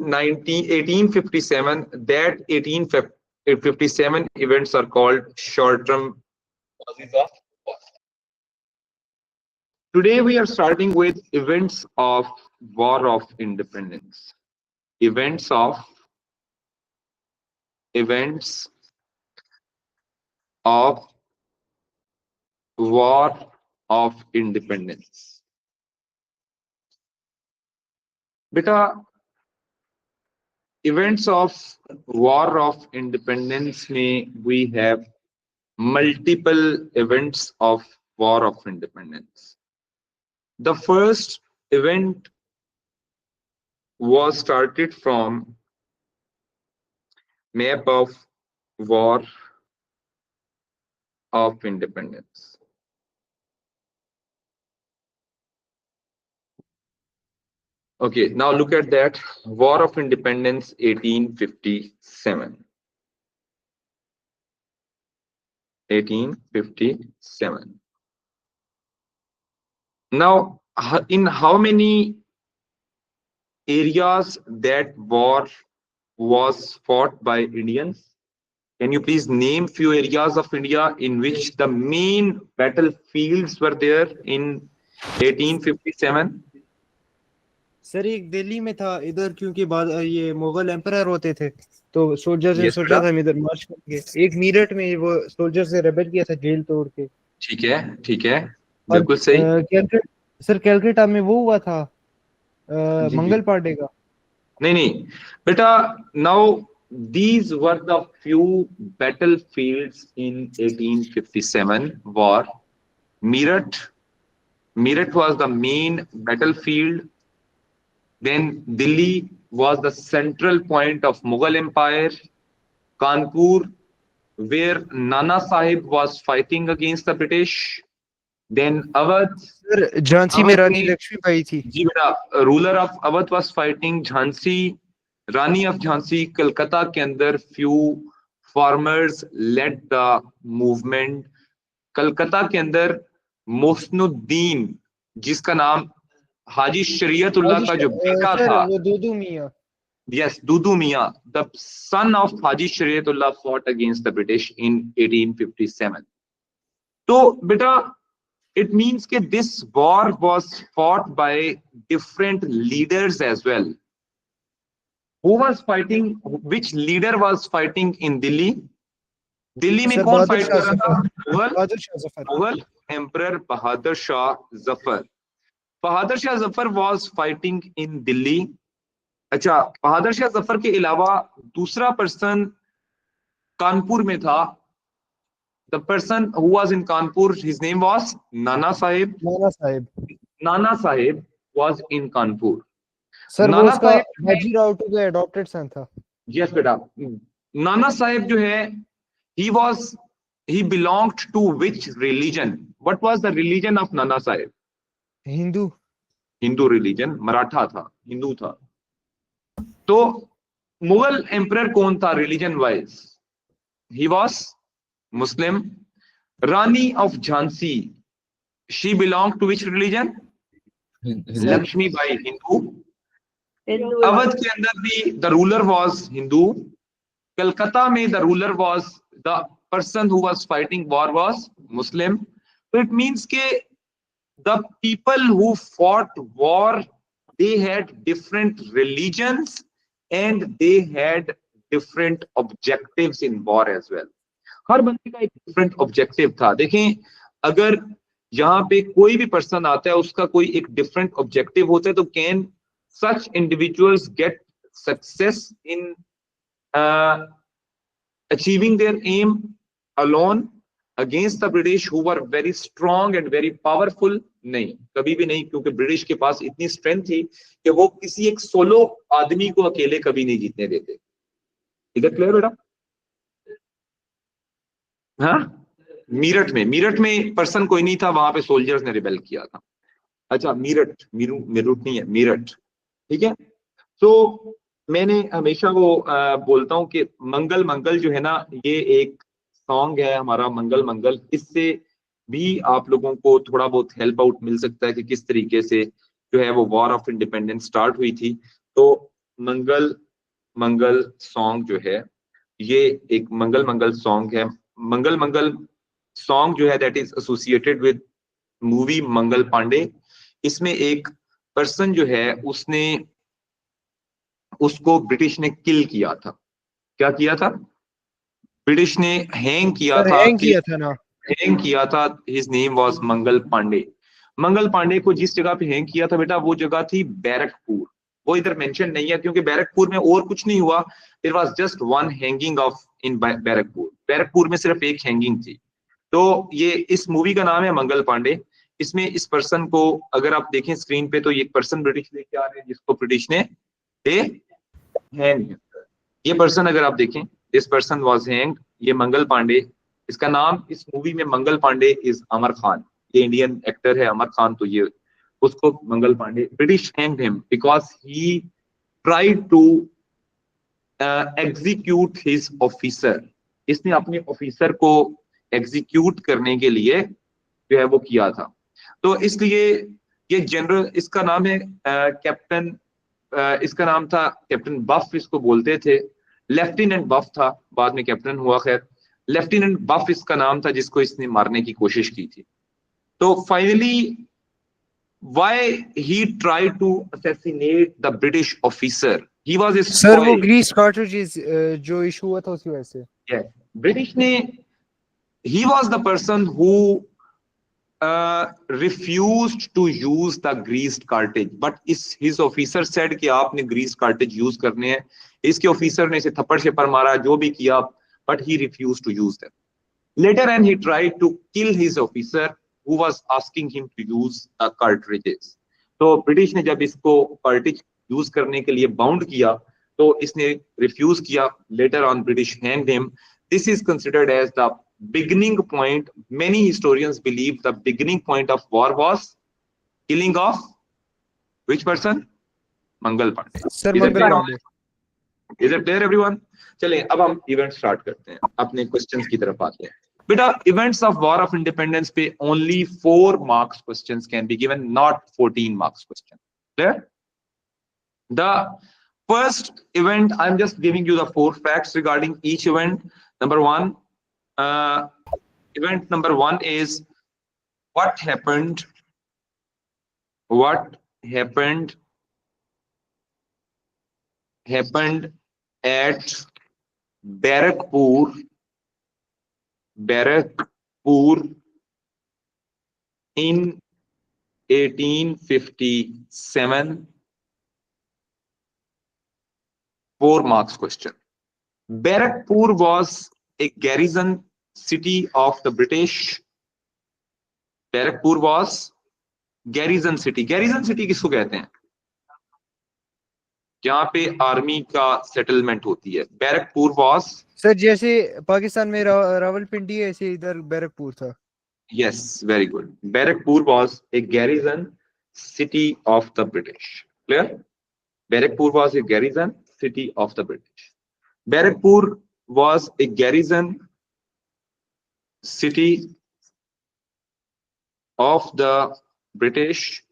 1857, that 1857 events are called short-term causes of war. Today we are starting with events of War of Independence. Events of War of Independence. Beta, events of War of Independence में we have multiple events of War of Independence. The first event was started from map of War of Independence. Okay, now look at that. War of Independence 1857. 1857. Now, in how many areas that war was fought by Indians? Can you please name few areas of India in which the main battlefields were there in 1857? Sir एक दिल्ली में था इधर, क्योंकि बाद ये Mughal emperor होते थे तो सोल्जर्स ने Yes, सोचा बेटा। था हम इधर मार्च करेंगे। एक मीरठ में वो सोल्जर्स ने रेबेल किया था जेल तोड़ के। ठीक है, ठीक है, और बिल्कुल सही। सर कैलकाटा में वो हुआ था जी जी, मंगल पांडे का। नहीं नहीं बेटा, now these were the few battlefields in 1857 war. Meerut was the main battlefield. Then Delhi was the central point of Mughal Empire. Kanpur, where Nana Sahib was fighting against the British. Then Awadh. Sir Jhansi में रानी लक्ष्मीबाई थी। जी बेटा, ruler of Awadh was fighting Jhansi, Rani of Jhansi. Calcutta के अंदर few farmers led the movement. Calcutta के अंदर मोहसिनुद्दीन, जिसका नाम हाजी शरीयतुल्लाह का जो बेटा सर था, वो दूदू मियां। yes, Dudu Mian, the son of Haji Shariatullah, fought against the British in 1857. तो बेटा, it means that this war was fought by different leaders as well. Who was fighting? Which leader was fighting in Delhi? Delhi में कौन fight कर रहा था? Mughal emperor Bahadur Shah Zafar. Bahadur Shah Zafar was fighting in Delhi. अच्छा, बहादुर शाह जफर के अलावा दूसरा पर्सन कानपुर में था। The person who was in Kanpur, his name was Nana Sahib. Nana Sahib was in Kanpur. Sir वो नाना उसका साहिब बाजीराव टू का अडॉप्टेड सन था। Yes बेटा, नाना साहिब जो है, he belonged to which religion? What was the religion of Nana Sahib? Hindu religion, Maratha था, हिंदू था। तो मुगल एम्परर कौन था religion wise? He was Muslim. Rani of Jhansi, she belonged to which religion? Lakshmi Bai, Hindu. Awadh के अंदर भी the ruler was Hindu. Calcutta में the ruler was, the person who was fighting war was Muslim. So it means that the people who fought war, they had different religions and they had different objectives in war as well. हर बंदे का एक different objective था। देखें, अगर यहाँ पे कोई भी पर्सन आता है, उसका कोई एक डिफरेंट ऑब्जेक्टिव होता है, तो can such individuals get success in achieving their am alone against the British who were very strong and very powerful? नहीं, कभी भी नहीं, क्योंकि ब्रिटिश के पास इतनी स्ट्रेंथ थी कि वो किसी एक सोलो आदमी को अकेले कभी नहीं जीतने देते। इधर क्लियर बेटा? हाँ, मीरठ में पर्सन कोई नहीं था, वहां पे सोल्जर्स ने रिबेल किया था। अच्छा, मीरठ नहीं है, मीरठ, ठीक है। तो मैंने हमेशा वो बोलता हूँ कि मंगल मंगल जो है ना, ये एक सॉन्ग है हमारा, मंगल मंगल। इससे भी आप लोगों को थोड़ा बहुत हेल्प आउट मिल सकता है कि किस तरीके से जो है वो वॉर ऑफ इंडिपेंडेंस स्टार्ट हुई थी। तो मंगल मंगल सॉन्ग जो है, ये एक मंगल मंगल सॉन्ग है। मंगल मंगल सॉन्ग जो है that is associated with movie Mangal Pandey. इसमें एक पर्सन जो है उसने उसको ब्रिटिश ने किल किया था। क्या किया था? ब्रिटिश ने हैंग किया सर था हैंग कि किया था ना। हैंग किया था। His name was Mangal Pandey. Mangal Pandey को जिस जगह पे हैंग किया था बेटा, वो जगह थी बैरकपुर। वो इधर मेंशन नहीं है क्योंकि बैरकपुर में और कुछ नहीं हुआ। There was just one hanging off in Barrackpore. Barrackpore में सिर्फ एक हैंगिंग थी। तो ये इस मूवी का नाम है मंगल पांडे। इसमें इस पर्सन को अगर आप देखें स्क्रीन पे, तो ये पर्सन ब्रिटिश लेके आ रहे हैं जिसको ब्रिटिश ने हैंग। ये पर्सन अगर आप देखें, दिस पर्सन वाज हैंग्ड। ये मंगल पांडे। इसका नाम इस मूवी में मंगल पांडे इज अमर खान। ये इंडियन एक्टर है अमर खान, तो ये उसको Mangal Pandey, British hanged him because he tried to execute his officer. इसने अपने ऑफिसर को एग्जीक्यूट करने के लिए जो है वो किया था। तो इसलिए ये जनरल, इसका नाम है कैप्टन, इसका नाम था कैप्टन बफ, इसको बोलते थे। लेफ्टिनेंट बफ था, बाद में कैप्टन हुआ। खैर, लेफ्टिनेंट बफ इसका नाम था जिसको इसने मारने की कोशिश की थी। तो finally why he tried to assassinate the British officer, he was a sir वो स्पाई। ग्रीस कार्ट्रिजेस जो इशू हुआ था उसकी वजह से। ब्रिटिश ने, he was the person who refused to use the greased cartridge, but his officer said कि आपने greased cartridge use करने हैं। इसके ऑफिसर ने इसे थप्पड़ शेपर मारा, जो भी किया, but he refused to use them. Later on he tried to kill his officer who was asking him to use the cartridges. तो ब्रिटिश ने जब इसको कार्टिज यूज करने के लिए बाउंड किया तो इसने रिफ्यूज किया। Later on British hanged him. This is considered as the beginning point. Many historians believe the beginning point of war was killing of which person? Mangal Pandey. Sir Is it Mangal clear? Pandey. Is it clear, everyone? चलिए अब हम event start करते हैं, अपने questions की तरफ आते हैं। बेटा, events of war of independence पे only 4 marks questions can be given, not 14 marks question. Clear? The first event, I'm just giving you the 4 facts regarding each event. Number 1, event number 1 is what happened at Barakpur in 1857. 4 marks question. Barakpur was a garrison city of the British. Barakpur was garrison city. Garrison city किसको कहते हैं? जहां पे army का settlement होती है। Barrackpore was, sir जैसे पाकिस्तान में रावलपिंडी है, ऐसे इधर बैरकपुर था। yes, very good. Barakpur was a garrison city of the British. Clear? Barakpur was a garrison city of the British. Barakpur was a garrison city of the British.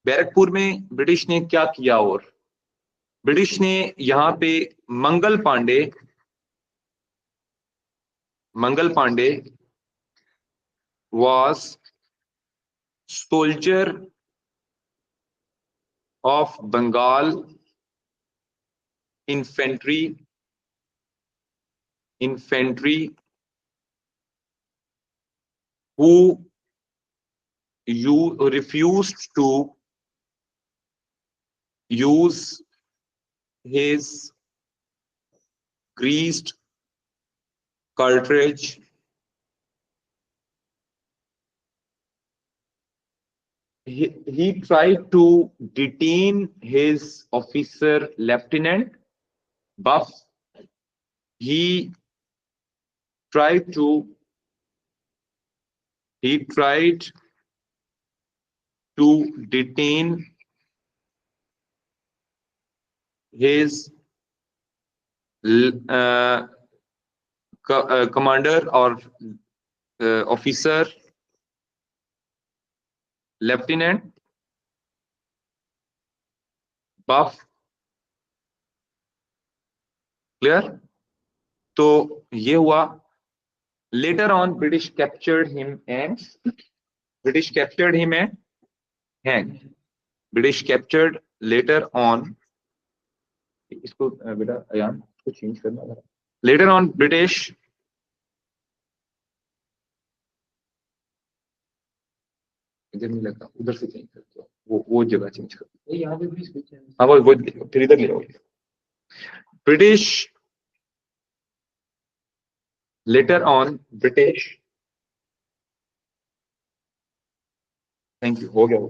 Barrackpore में British ने क्या किया? और ब्रिटिश ने यहां पे Mangal Pandey was soldier of Bengal infantry who refused to use his greased cartridge he tried to detain his officer Lieutenant Buff. He tried to detain his commander or officer Lieutenant बाफ, clear. तो ये हुआ। Later on British captured him and hang. British captured later on, इसको बेटा अयान इसको change करना। Later on British इधर नहीं लगा, उधर से चेंज करते हो, वो जगह चेंज कर, यहाँ पे भी switch है। हाँ वो फिर इधर ले आओ। British later on British, thank you, हो गया वो।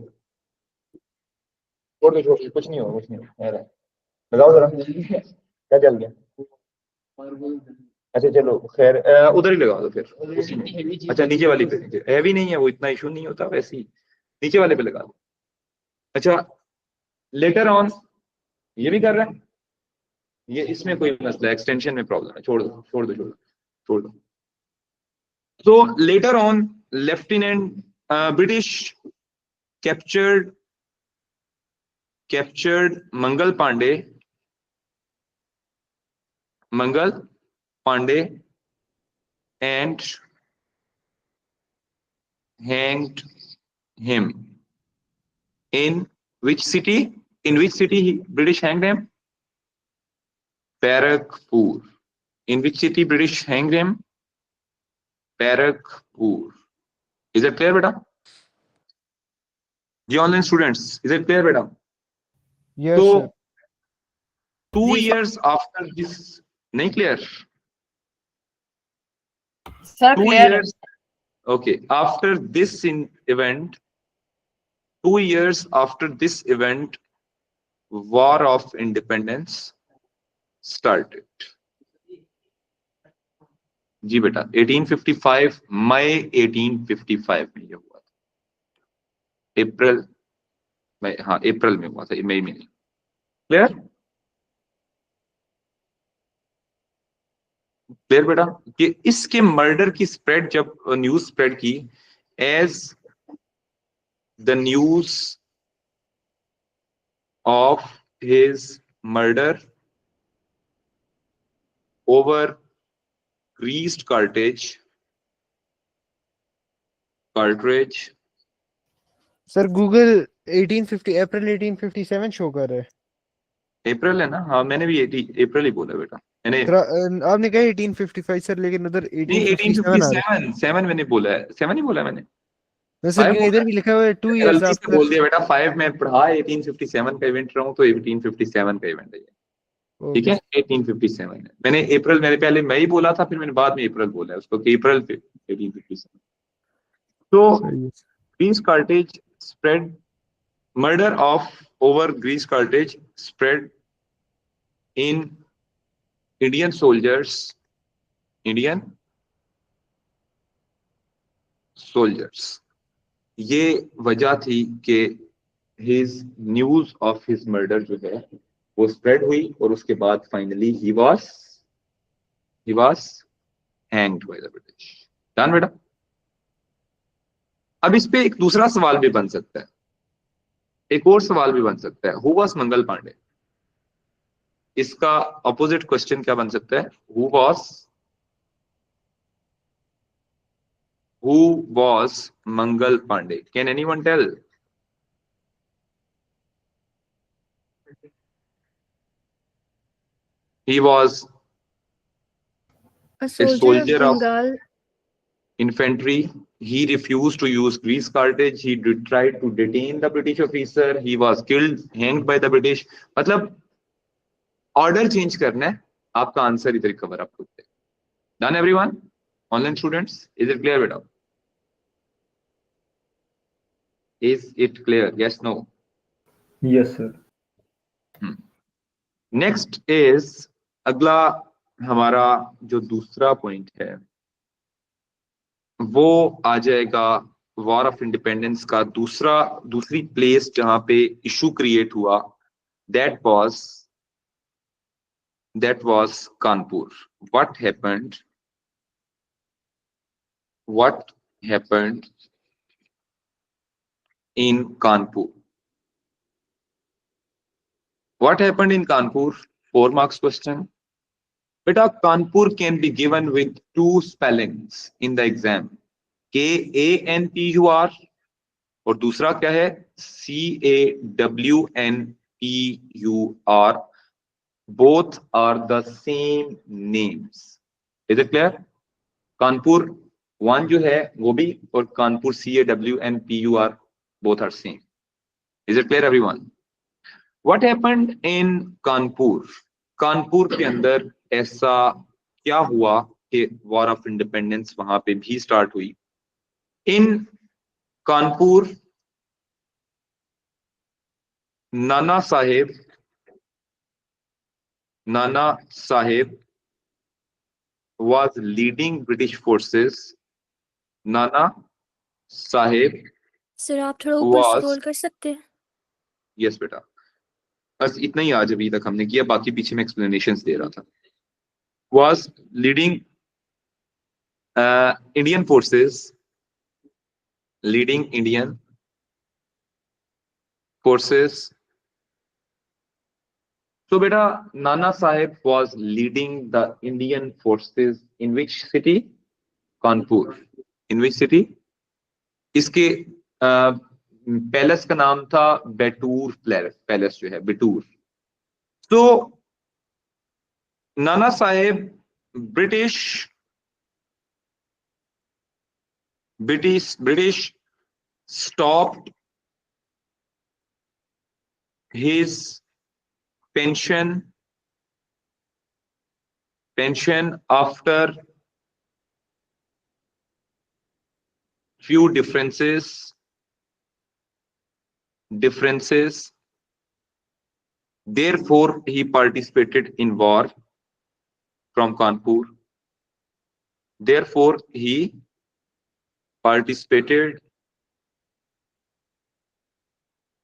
छोड़ दो कुछ नहीं होगा, कुछ नहीं होगा। लगाओ जरा, क्या चल गया। अच्छा चलो खैर, उधर ही लगा दो फिर। अच्छा नीचे वाली पे, हैवी नहीं है वो, इतना इशू नहीं होता वैसे ही, नीचे वाले पे लगा दो। अच्छा लेटर ऑन ये भी कर रहा है, ये इसमें कोई मसला, एक्सटेंशन में प्रॉब्लम है, छोड़ दो छोड़ दो छोड़ दो छोड़ दो। तो later on lieutenant British captured Mangal Pandey and hanged him in which city? In which city British hanged him? Barakpur. In which city British hanged him? Barakpur. Is it clear, beta? The online students, is it clear, beta? Yes, so sir. 2 years after this, nahi clear? Sir, 2 clear. years. Okay, after this event, 2 years after this event, War of Independence started. जी बेटा 1855, मई 1855 में ये हुआ था। अप्रैल में, हाँ अप्रैल में हुआ था, मई में नहीं। क्लियर क्लियर बेटा, कि इसके मर्डर की स्प्रेड, जब न्यूज स्प्रेड की, as the news of his murder over greased cartridge sir Google 1850 April 1857 show कर रहा है। अप्रैल है ना, हाँ मैंने भी अप्रैल ही बोला बेटा, मैंने आपने कहा 1855 सर, लेकिन उधर नहीं 1857 आ रहा है। 1857 मैंने बोला है, 7 ही बोला है मैंने। सर क्योंकि इधर भी लिखा हुआ है 2 इयर्स गलती से आफ्टर। बोल दिया बेटा, 5 में पढ़ा, 1857 का इवेंट रहा हूँ, तो 1857 का इवेंट है ये, ठीक है 1857 है। मैंने अप्रैल, मैंने पहले मई बोला था, फिर मैंने बाद में अप्रैल बोला है उसको, कि अप्रैल 1857। तो grease cartridge spread, murder of over grease cartridge spread in Indian soldiers ये वजह थी कि his news of his murder जो है वो स्प्रेड हुई, और उसके बाद finally he was hanged by the British. Done बेटा। अब इस पे एक दूसरा सवाल भी बन सकता है, एक और सवाल भी बन सकता है, हु वाज मंगल पांडे? इसका अपोजिट क्वेश्चन क्या बन सकता है, who was Mangal Pandey? Can anyone tell? He was A a soldier of soldier of Bengal. infantry. He refused to use grease cartridge. He tried to detain the British officer. He was killed, hanged by the British. मतलब order change करना है, आपका answer इधर cover up होते हैं। Done everyone, online students, is it clear बेटा? Is it clear? Yes no? Yes sir. Next is, अगला हमारा जो दूसरा पॉइंट है वो आ जाएगा वॉर ऑफ इंडिपेंडेंस का दूसरी प्लेस जहां पे इशू क्रिएट हुआ, that was Kanpur. What happened in Kanpur? What happened in Kanpur? 4 marks question. Beta, Kanpur can be given with 2 spellings in the exam. Kanpur और दूसरा क्या है? Cawnpur. Both are the same names. Is it clear? Kanpur 1 जो है वो भी और Kanpur Cawnpur both are same. Is it clear everyone? What happened in Kanpur? Kanpur के अंदर ऐसा क्या हुआ कि वॉर ऑफ इंडिपेंडेंस वहां पे भी स्टार्ट हुई. इन Kanpur Nana Saheb was leading British forces. Nana Sahib sir आप थोड़ा ऊपर was, स्क्रॉल कर सकते हैं? yes बेटा, बस इतना ही आज अभी तक हमने किया, बाकी पीछे में एक्सप्लेनेशंस दे रहा था. Was leading Indian forces, leading Indian forces. So beta, Nana Sahib was leading the Indian forces in which city? Kanpur. In which city? इसके पैलेस का नाम था बेटूर पैलेस जो है बेटूर. तो Nana Saheb British stopped his pension after few differences. Therefore, he participated in war from Kanpur. Therefore, he participated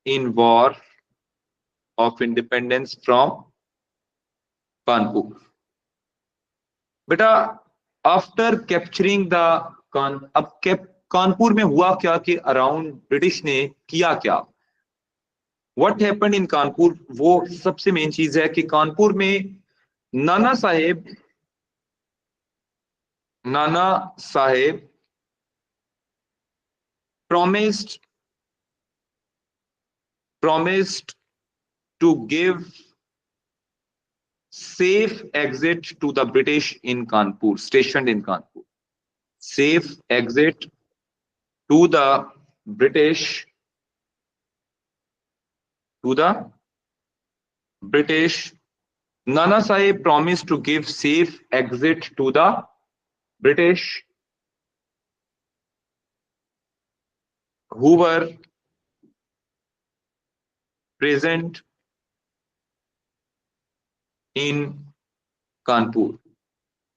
in war of independence from Kanpur. बेटा, after capturing the अब कानपुर में हुआ क्या कि अराउंड ब्रिटिश ने किया क्या? What happened in Kanpur? वो सबसे मेन चीज है कि कानपुर में Nana Saheb promised to give safe exit to the British in Kanpur, stationed in Kanpur. Safe exit to the British. Nana Sahib promised to give safe exit to the British who were present in Kanpur.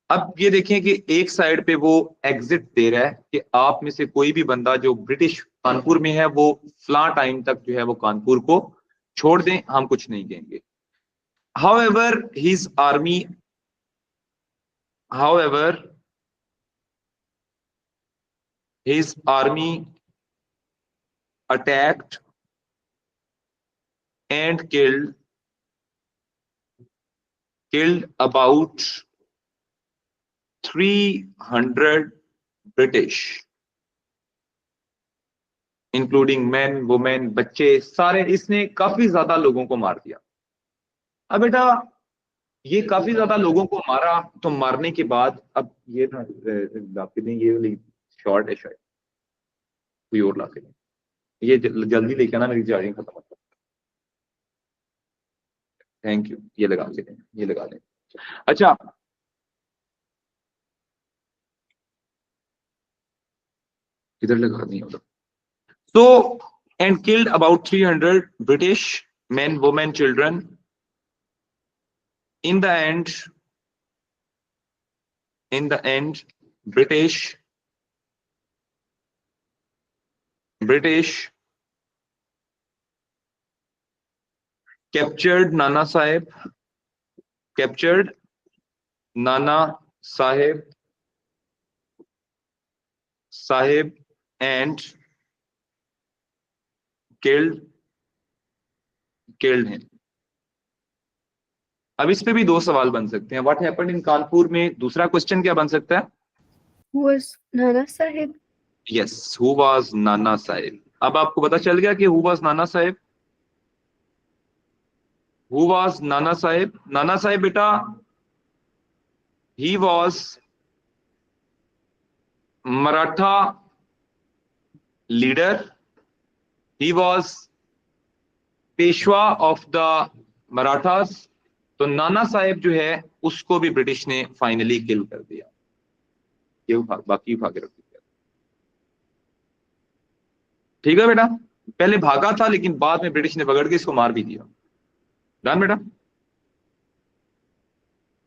अब ये देखें कि एक side पे वो exit दे रहा है कि आप में से कोई भी बंदा जो ब्रिटिश कानपुर में है वो फला टाइम तक जो है वो कानपुर को छोड़ दें, हम कुछ नहीं देंगे. However, his army attacked and killed about 300 British, including men, women, बच्चे सारे. इसने काफी ज्यादा लोगों को मार दिया. अब बेटा ये काफी ज्यादा लोगों को मारा, तो मारने के बाद अब ये ना लाके दें, ये वाली शॉर्ट है शायद, कोई और लाके दें, ये जल्दी लेके ना, मेरी चार्जिंग खत्म हो. Thank you. ये लगा के दें, ये लगा दें. अच्छा, इधर लगा दें उधर. So, and killed about 300 British men, women, children. In the end, British captured Nana Sahib and killed him. अब इस पे भी दो सवाल बन सकते हैं। व्हाट हैपेंड इन कानपुर में दूसरा क्वेश्चन क्या बन सकता है? Who was Nana Sahib? Yes, who was Nana Saheb. अब आपको पता चल गया कि who was Nana Saheb. Who was Nana Saheb? Nana Saheb बेटा, he was Maratha leader, he was Peshwa of the Marathas. तो नाना साहेब जो है उसको भी ब्रिटिश ने फाइनली किल कर दिया। ये बाकी उठा के रख दिया। ठीक है बेटा, पहले भागा था लेकिन बाद में ब्रिटिश ने पकड़ के इसको मार भी दिया। डन बेटा?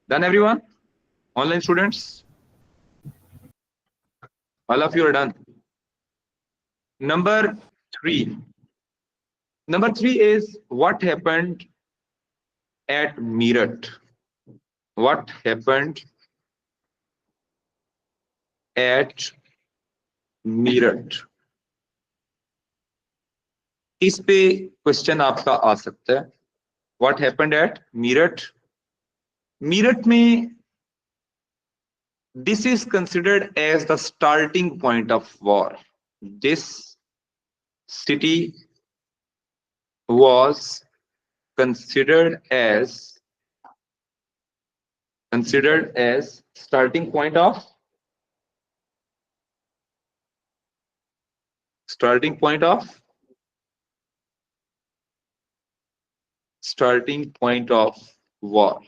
Done everyone? Online students, all of you are done? Number 3. Number 3 is what happened at Meerut. What happened at Meerut? इस पे क्वेश्चन आपका आ सकता है। What happened at Meerut? Meerut में this is considered as the starting point of war. This city was considered as starting point of war.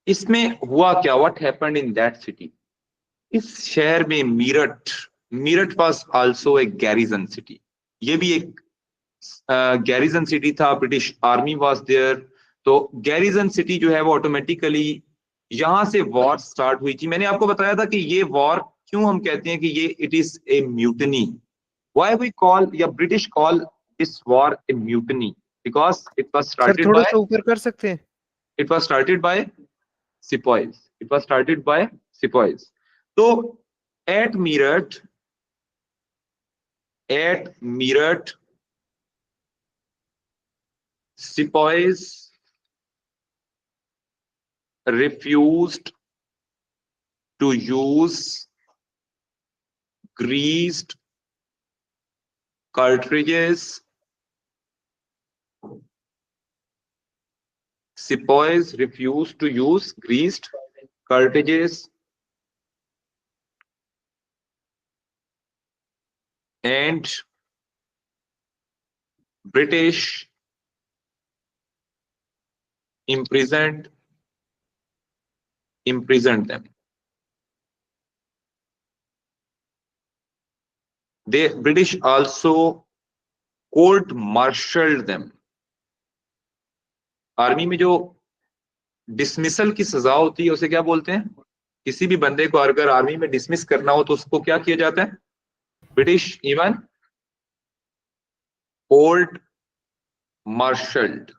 इसमें हुआ क्या? What happened in that city? इस शहर में Meerut was also a garrison city. ये भी एक गैरिजन सिटी था। British army was there. तो गैरिजन सिटी जो है वो ऑटोमेटिकली यहां से वॉर स्टार्ट हुई थी। मैंने आपको बताया था कि ये वॉर क्यों हम कहते हैं कि ये it is a mutiny. Why we call या British call this war a mutiny? Because it was sir थोड़ा सा ऊपर कर सकते हैं? It was started by sepoys. It was started by sepoys. So at Meerut, sepoys refused to use greased cartridges. Sepoys refused to use greased cartridges and British imprisoned them. The British also court-martialed them. Army में जो dismissal की सजा होती है उसे क्या बोलते हैं? किसी भी बंदे को अगर आर्मी में डिसमिस करना हो तो उसको क्या किया जाता है? ब्रिटिश इवन कोर्ट मार्शल्ड,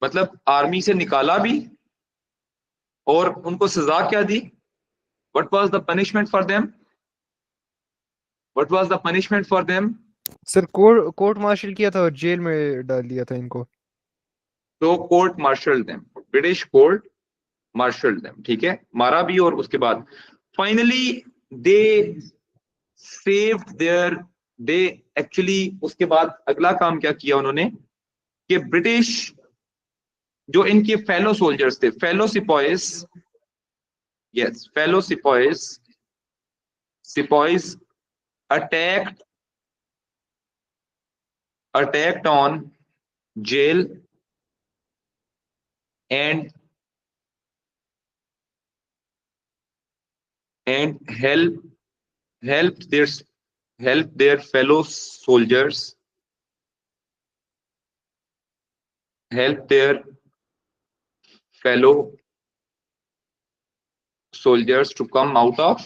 मतलब आर्मी से निकाला भी और उनको सजा क्या दी? What was the punishment for them? What was the punishment for them? Sir court martial किया था और जेल में डाल दिया था इनको। तो court martial them, British court martial them, ठीक है, मारा भी और उसके बाद finally they saved there, they actually उसके बाद अगला काम क्या किया उन्होंने कि ब्रिटिश जो इनके फेलो सोल्जर्स थे, fellow sepoys, yes fellow sepoys attacked on jail and helped their fellow soldiers, to come out of,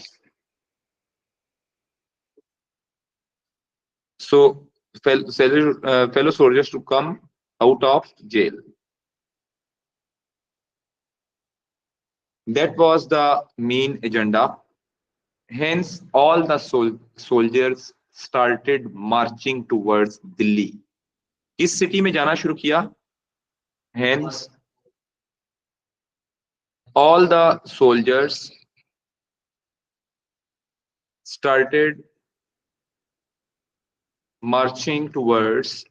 fellow soldiers to come out of jail. That was the main agenda. Hence all the soldiers started marching towards Delhi. किस city में जाना शुरू किया? Hence, all the soldiers started marching towards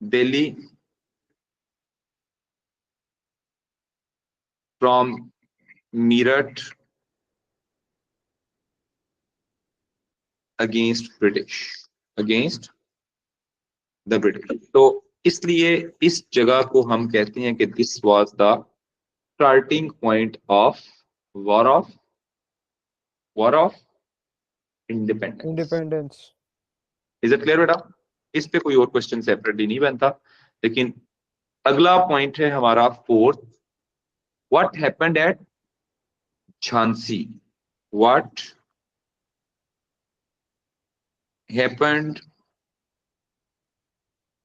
Delhi from Meerut against the British. तो इसलिए इस जगह को हम कहते हैं कि this was the starting point of war of independence. Independence. Is it clear बेटा? इस पे कोई और क्वेश्चन सेपरेटली नहीं बनता, लेकिन अगला पॉइंट है हमारा fourth, what happened at Jhansi? What happened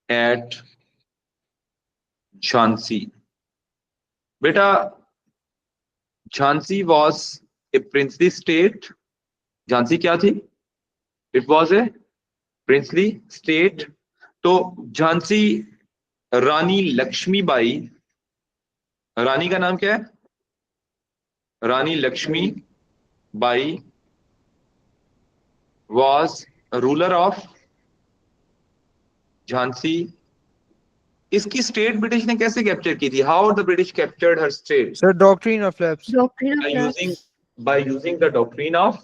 at Jhansi? बेटा Jhansi was a princely state. Jhansi क्या थी? It was a princely state. तो झांसी रानी लक्ष्मीबाई, रानी का नाम क्या है? Rani Lakshmibai was ruler of Jhansi. इसकी स्टेट ब्रिटिश ने कैसे कैप्चर की थी? How the British captured her state? Sir doctrine of lapse. Doctrine of by using the doctrine of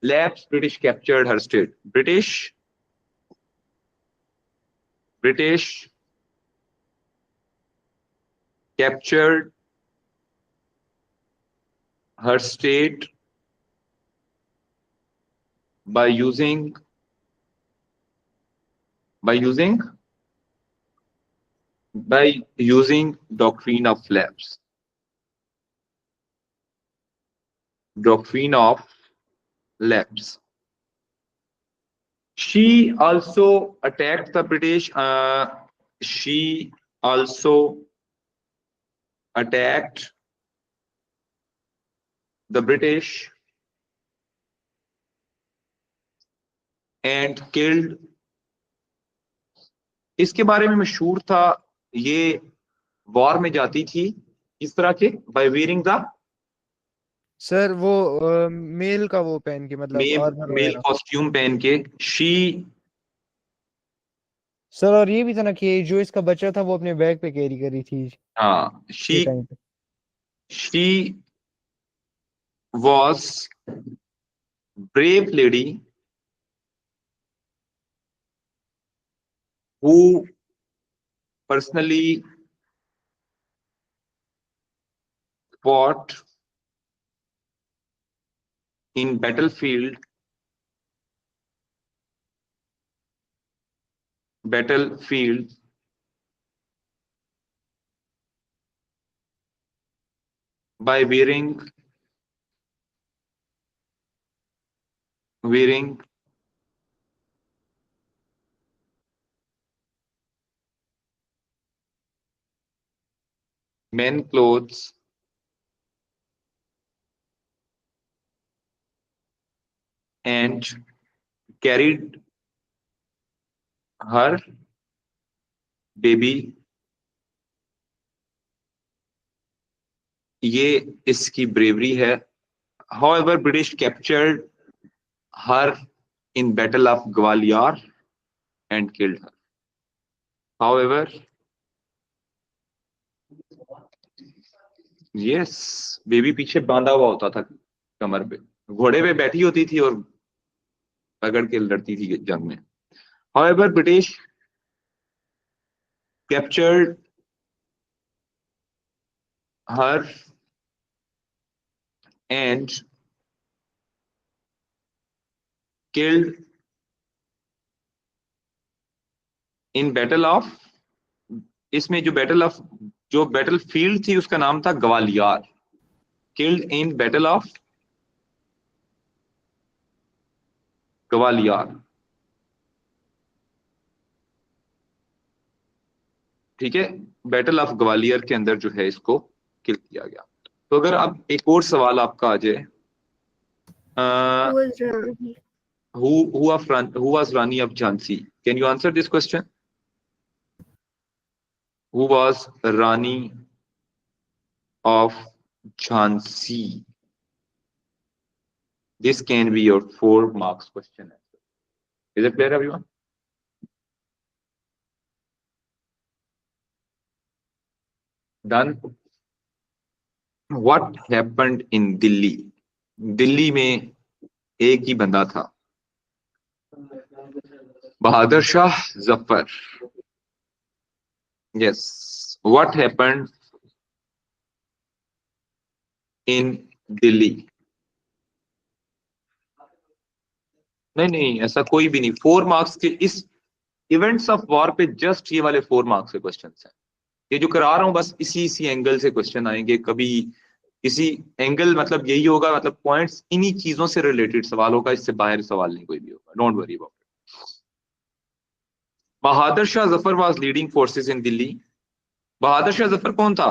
lapse, British captured her state. British captured her state by using doctrine of lapse. Doctrine of lapse. She also attacked the British. She also attacked the British and killed. इसके बारे में मशहूर था, ये war में जाती थी इस तरह के बाय वेयरिंग द सर वो मेल का वो पहन के, मतलब आर्मर मेल वगैरह। कॉस्ट्यूम पहन के। शी सर और ये भी था ना कि जो इसका बच्चा था वो अपने बैग पे कैरी करी थी हाँ ये टाइम पे। she was brave lady who personally fought in battlefield by wearing men clothes and carried her baby. ये इसकी ब्रेवरी है। However, British captured her in Battle of Gwalior and killed her. However, yes, baby पीछे बांधा हुआ होता था कमर पे, घोड़े पे बैठी होती थी और पकड़ के लड़ती थी जंग में। However, British captured her and killed in Battle of, इसमें जो बैटल फील्ड थी उसका नाम था Gwalior. Killed in Battle of Gwalior. ठीक है, बैटल ऑफ ग्वालियर के अंदर जो है इसको किल किया गया। तो अगर अब एक और सवाल आपका आ जाए, Uh, Who was Rani? who was Rani of Jhansi? Can you answer this question? Who was Rani of Jhansi? This can be your 4 marks question answer. Is it clear, everyone? Done. What happened in Delhi? Delhi में एक ही बंदा था, Bahadur Shah Zafar. Yes. What happened in Delhi? नहीं, ऐसा कोई भी नहीं. 4 marks के इस इवेंट्स ऑफ वॉर पे जस्ट ये वाले 4 मार्क्स के क्वेश्चंस हैं. ये जो करा रहा हूं बस इसी एंगल से क्वेश्चन आएंगे. कभी इसी एंगल मतलब यही होगा, मतलब पॉइंट्स इन्हीं चीजों से रिलेटेड सवाल होगा, इससे बाहर सवाल नहीं कोई भी होगा. Don't worry about it. Bahadur Shah Zafar was leading forces in Delhi. Bahadur Shah Zafar कौन था?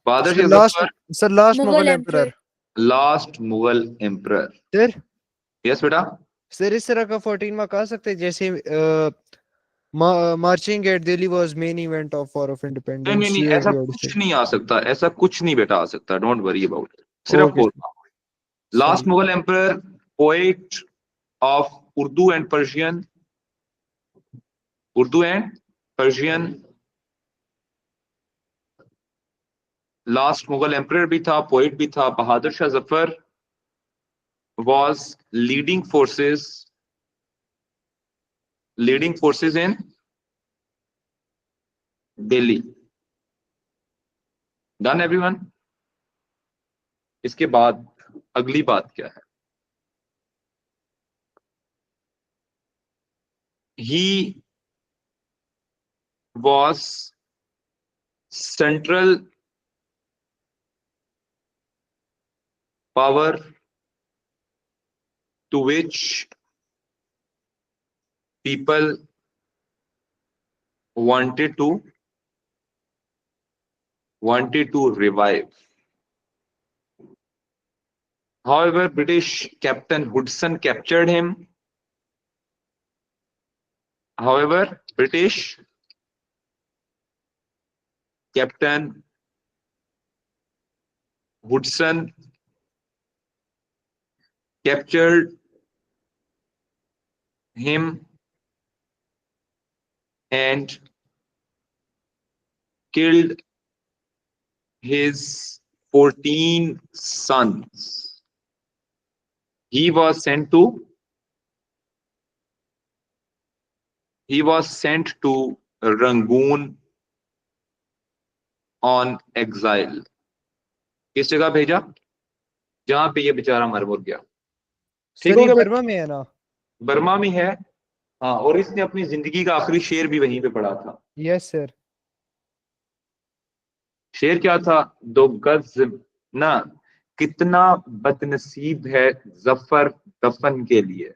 Bahadur Shah Zafar sir last Mughal Mughal emperor. Emperor. Last Mughal emperor. Sir yes बेटा. सर इस तरह का 14 मार्क आ सकते हैं जैसे marching at Delhi was main event of war of independence. नहीं, ऐसा कुछ नहीं आ सकता, ऐसा कुछ नहीं बेटा आ सकता. Don't worry about it. सिर्फ 4 marks. Last Mughal emperor, poet of Urdu and Persian. Last Mughal emperor भी था, पोएट भी था. Bahadur Shah Zafar was leading forces in Delhi. Done everyone? इसके बाद अगली बात क्या है? He was central power to which people wanted to revive. However, British Captain Hudson captured him. Captured him and killed his 14 sons. He was sent to Rangoon on exile. किस जगह भेजा? जहां पे ये बेचारा मर गया. ठीक हो गया? बर्मा में है ना? बर्मा में है. हाँ, और इसने अपनी जिंदगी का आखिरी शेर भी वहीं पे पढ़ा था. Yes sir. शेर क्या था? 2 गज ना, कितना बदनसीब है जफर दफन के लिए,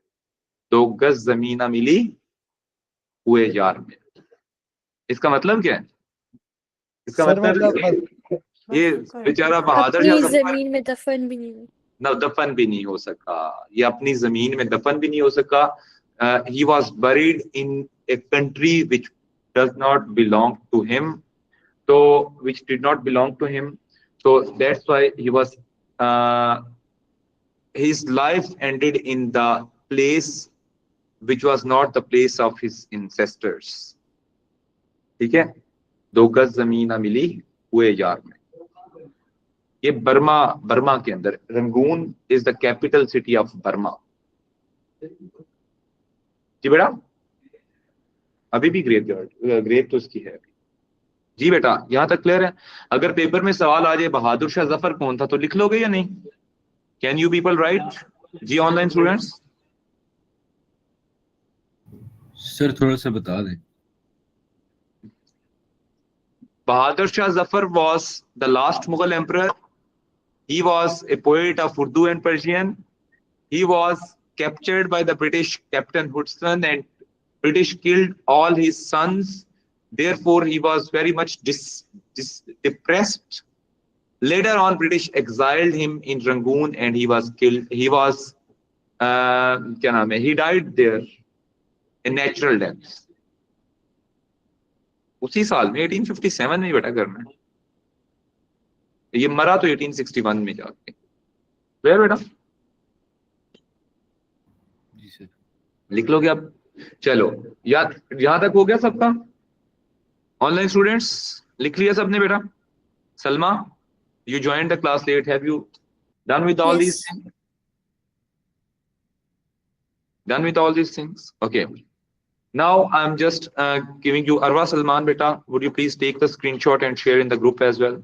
2 गज जमीन ना मिली हुए यार में. इसका मतलब क्या है? इसका मतलब ये बेचारा बहादुर अपनी शाह जमीन में दफन भी नहीं दफन भी नहीं हो सका. ये अपनी जमीन में दफन भी नहीं हो सका. He was buried in a country which does not belong to him, which did not belong to him. So that's why he was. His life ended in the place which was not the place of his ancestors. ठीक है? 2 गज जमीन ना मिली हुए यार में. ये Burma के अंदर Rangoon is the capital city of Burma. जी बेटा, अभी भी ग्रेव तो उसकी है. जी बेटा, यहां तक क्लियर है? अगर पेपर में सवाल आ जाए बहादुर शाह जफर कौन था तो लिख लोगे या नहीं? Can you people write? जी ऑनलाइन स्टूडेंट्स. सर थोड़ा सा बता दें. Bahadur Shah Zafar was the last Mughal emperor. He was a poet of Urdu and Persian. He was captured by the British Captain Hudson and British killed all his sons. Therefore, he was very much depressed Later on, British exiled him in Rangoon and he was killed. He was, क्या नाम है? He died there in natural death. उसी साल में 1857 में बेटा करना है. ये मरा तो 1861 में जाके. क्लियर बेटा? जी सर. लिख लोगे आप? चलो, यहां तक हो गया सबका? ऑनलाइन स्टूडेंट्स लिख लिया सबने बेटा? Salma, you joined the class late. Have you done with all these Yes. things? Done with all these things? Okay. Now I'm just giving you Arwa Salman beta. Would you please take the screenshot and share in the group as well?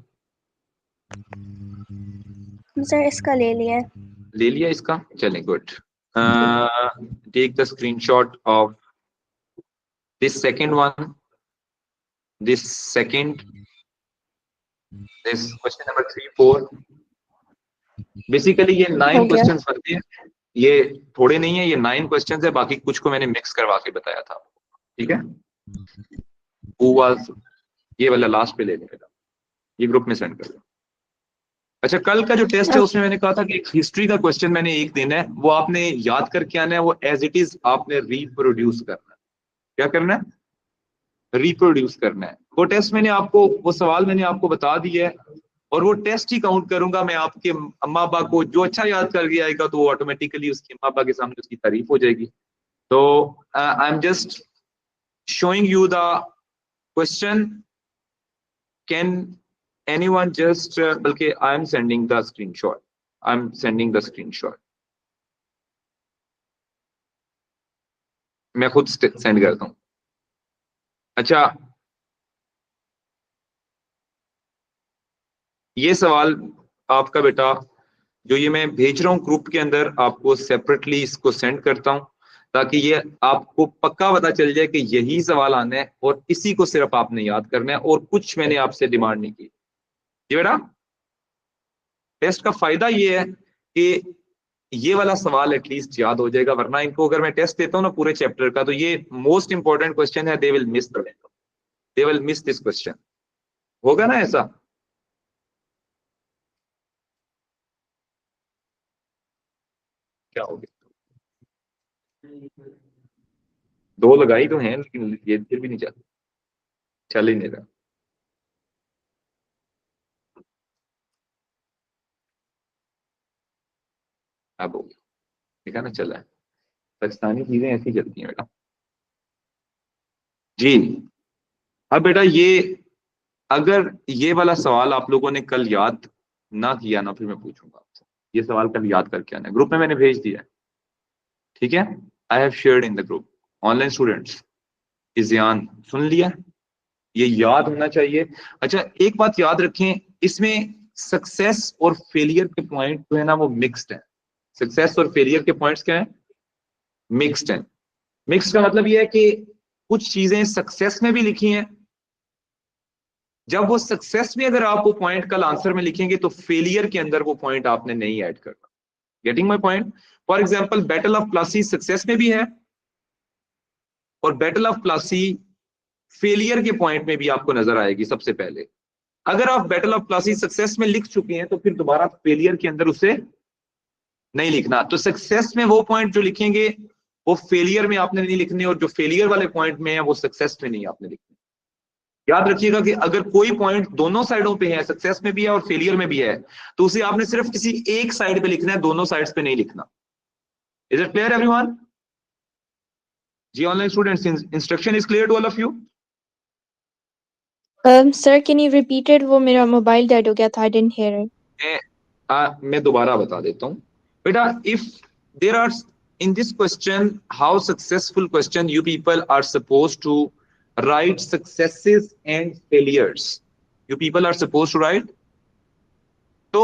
Sir इसका ले लिया है. ले लिया इसका? चलें, good. Take the screenshot of this second one. This second. This question number 3, 4. Basically ये 9 हो गया. क्वेश्चंस बनते हैं. ये थोड़े नहीं है, ये 9 क्वेश्चंस है. बाकी कुछ को मैंने मिक्स करवा के बताया था. ठीक है? Who was, ये वाला लास्ट पे ले लेगा. ये ग्रुप में सेंड कर दो. अच्छा, कल का जो टेस्ट है उसमें मैंने कहा था कि एक हिस्ट्री का क्वेश्चन मैंने एक देना है, वो आपने याद करके आना है. वो एज इट इज आपने रिप्रोड्यूस करना है. क्या करना है? रिप्रोड्यूस करना है. वो टेस्ट मैंने आपको, वो सवाल मैंने आपको बता दिया है और वो टेस्ट ही काउंट करूंगा मैं. आपके अम्मा अब्बा को जो अच्छा याद कर गया आएगा तो वो ऑटोमेटिकली उसके अम्मा अब्बा के सामने उसकी तारीफ हो जाएगी. तो I am just showing you the question. Can anyone just, बल्कि I am sending the screenshot. I am sending the screenshot. मैं खुद सेंड करता हूं. अच्छा, ये सवाल आपका बेटा, जो ये मैं भेज रहा हूं ग्रुप के अंदर, आपको सेपरेटली इसको सेंड करता हूं ताकि ये आपको पक्का पता चल जाए कि यही सवाल आना है और इसी को सिर्फ आपने याद करना है और कुछ मैंने आपसे डिमांड नहीं की. ये बेटा टेस्ट का फायदा ये है कि ये वाला सवाल एटलीस्ट याद हो जाएगा, वरना इनको अगर मैं टेस्ट देता हूँ ना पूरे चैप्टर का, तो ये मोस्ट इंपॉर्टेंट क्वेश्चन है. They will miss this question. होगा ना ऐसा? क्या हो गया? 2 लगाई तो हैं लेकिन ये फिर भी नहीं चल ही नहीं रहा. अब हो गया. देखा ना, चला है. पाकिस्तानी चीजें ऐसी चलती हैं बेटा. जी. अब बेटा ये, अगर ये वाला सवाल आप लोगों ने कल याद ना किया ना, फिर मैं पूछूंगा आपसे. ये सवाल कल याद करके आना है. ग्रुप में मैंने भेज दिया है. ठीक है? I have shared in the group. Online students, इज़ियान सुन लिया? ये याद होना चाहिए. अच्छा, एक बात याद रखें, इसमें सक्सेस और फेलियर के पॉइंट जो है ना वो मिक्स्ड है. सक्सेस और फेलियर के पॉइंट्स क्या है? मिक्स्ड है. मिक्स्ड का मतलब ये है कि कुछ चीजें सक्सेस में भी लिखी हैं. जब वो सक्सेस में अगर आप वो पॉइंट कल आंसर में लिखेंगे तो फेलियर के अंदर वो पॉइंट आपने नहीं ऐड करना. Getting my point? For example, battle of Plassey success में भी है और बैटल ऑफ प्लासी फेलियर के पॉइंट में भी आपको नजर आएगी. सबसे पहले अगर आप बैटल ऑफ प्लासी सक्सेस में लिख चुके हैं तो फिर दोबारा फेलियर के अंदर उसे नहीं लिखना. तो सक्सेस में वो पॉइंट जो लिखेंगे वो फेलियर में आपने नहीं लिखने, और जो फेलियर वाले पॉइंट में है वो सक्सेस में नहीं आपने लिखने. याद रखिएगा कि अगर कोई पॉइंट दोनों साइडों पे है, सक्सेस में भी है और फेलियर में भी है, तो उसे आपने सिर्फ किसी एक साइड पे लिखना है, दोनों साइड्स पे नहीं लिखना. Is it clear everyone? जी online students, instruction is clear to all of you? Sir can you repeat it? वो मेरा मोबाइल डेड हो गया था. I didn't hear it. मैं दोबारा बता देता हूं बेटा. If there are in this question, how successful question, you people are supposed to write successes and failures. You people are supposed to write. So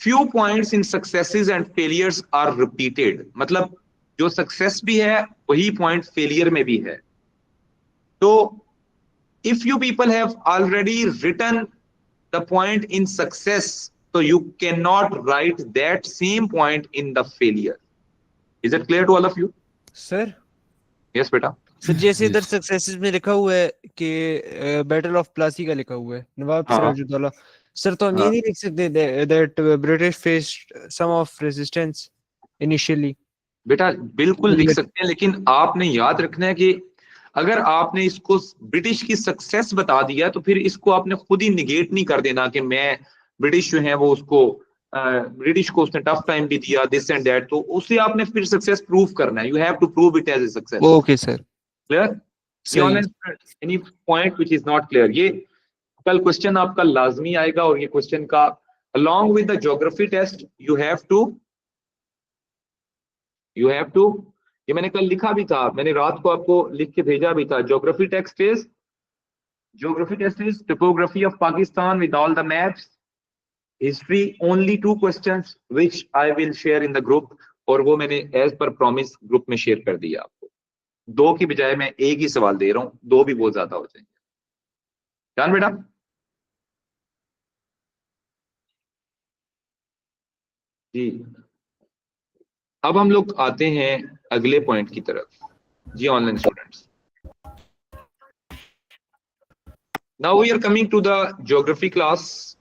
few points in successes and failures are repeated. मतलब जो success भी है वही point failure में भी है. तो if you people have already written the point in success, so you cannot write that same point in the failure. Is it clear to all of you? Sir Yes बेटा. Sir जैसे इधर successes में लिखा हुआ है कि battle of Plassey का लिखा हुआ है, नवाब हाँ. सिराजुद्दौला, सर तो हम ये हाँ। नहीं लिख सकते that British faced some of resistance initially. बेटा बिल्कुल लिख सकते हैं, लेकिन आपने याद रखना है कि अगर आपने इसको ब्रिटिश की सक्सेस बता दिया तो फिर इसको आपने खुद ही निगेट नहीं कर देना कि मैं ब्रिटिश जो है वो उसको ब्रिटिश को उसने टफ टाइम भी दिया, दिस एंड दैट, तो उसे आपने फिर सक्सेस प्रूव करना है। You have to prove it as a success. Okay, sir. Clear? Any point which is not clear? ये कल क्वेश्चन आपका लाजमी आएगा, और ये क्वेश्चन का along with the geography test you have to ये मैंने कल लिखा भी था, मैंने रात को आपको लिख के भेजा भी था। geography test is topography of Pakistan with all the maps, history, only 2 questions which I will share in the group, और वो मैंने as per promise ग्रुप में शेयर कर दिया आपको। 2 की बजाय मैं एक ही सवाल दे रहा हूँ, 2 भी बहुत ज्यादा हो जाएंगे। जान बेटा जी, अब हम लोग आते हैं अगले पॉइंट की तरफ जी online students. Now we are coming to the geography class.